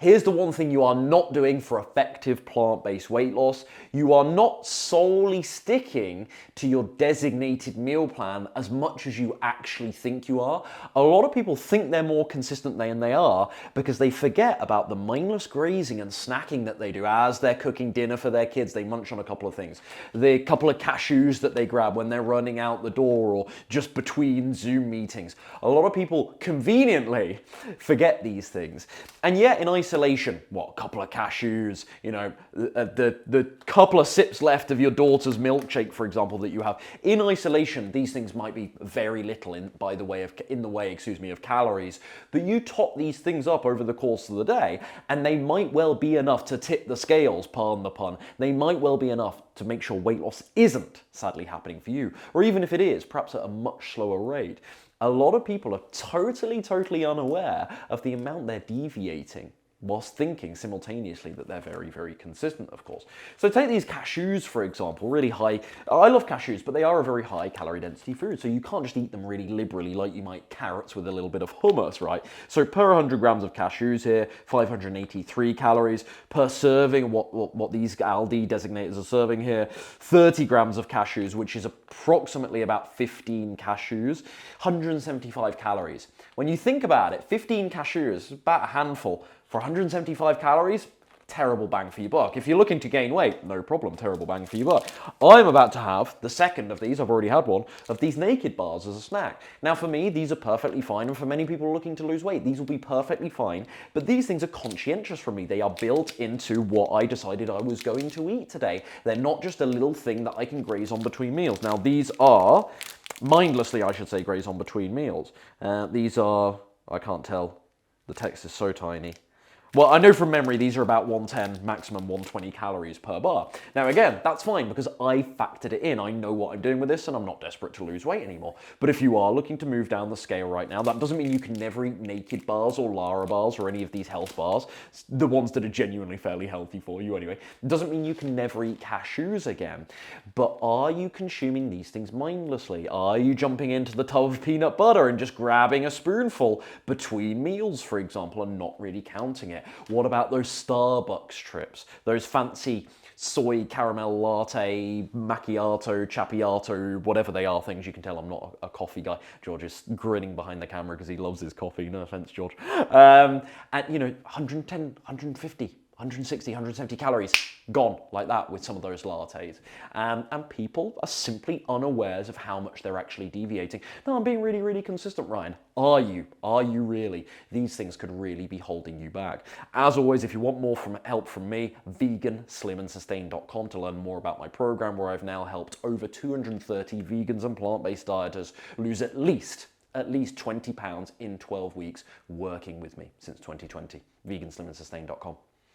Here's the one thing you are not doing for effective plant-based weight loss. You are not solely sticking to your designated meal plan as much as you actually think you are. A lot of people think they're more consistent than they are because they forget about the mindless grazing and snacking that they do as they're cooking dinner for their kids. They munch on a couple of things. The couple of cashews that they grab when they're running out the door or just between Zoom meetings. A lot of people conveniently forget these things. And yet in isolation, what, a couple of cashews, you know, the couple of sips left of your daughter's milkshake, for example, that you have. In isolation, these things might be very little in the way of calories, but you top these things up over the course of the day, and they might well be enough to tip the scales, pardon the pun. They might well be enough to make sure weight loss isn't sadly happening for you, or even if it is, perhaps at a much slower rate. A lot of people are totally unaware of the amount they're deviating whilst thinking simultaneously that they're very consistent, of course. So take these cashews, for example, really high. I love cashews, but they are a very high calorie density food, so you can't just eat them really liberally like you might carrots with a little bit of hummus, right? So per 100 grams of cashews here, 583 calories. Per serving, what these Aldi designators are serving here, 30 grams of cashews, which is approximately about 15 cashews, 175 calories. When you think about it, 15 cashews, about a handful, for 175 calories, terrible bang for your buck. If you're looking to gain weight, no problem, terrible bang for your buck. I'm about to have the second of these, I've already had one, of these naked bars as a snack. Now for me, these are perfectly fine, and for many people looking to lose weight, these will be perfectly fine, but these things are conscientious for me. They are built into what I decided I was going to eat today. They're not just a little thing that I can graze on between meals. Now these are, mindlessly I should say, graze on between meals. These are, I can't tell, the text is so tiny. Well, I know from memory these are about 110, maximum 120 calories per bar. Now again, that's fine because I factored it in. I know what I'm doing with this and I'm not desperate to lose weight anymore. But if you are looking to move down the scale right now, that doesn't mean you can never eat naked bars or Lara bars or any of these health bars, the ones that are genuinely fairly healthy for you anyway. It doesn't mean you can never eat cashews again. But are you consuming these things mindlessly? Are you jumping into the tub of peanut butter and just grabbing a spoonful between meals, for example, and not really counting it? What about those Starbucks trips? Those fancy soy caramel latte, macchiato, chappiato, whatever they are things. You can tell I'm not a coffee guy. George is grinning behind the camera because he loves his coffee. No offense, George. And you know, 110, 150, 160, 170 calories gone like that with some of those lattes. And people are simply unawares of how much they're actually deviating. No, I'm being really consistent, Ryan. Are you? Are you really? These things could really be holding you back. As always, if you want more help from me, veganslimandsustain.com to learn more about my program, where I've now helped over 230 vegans and plant-based dieters lose at least 20 pounds in 12 weeks working with me since 2020. veganslimandsustain.com.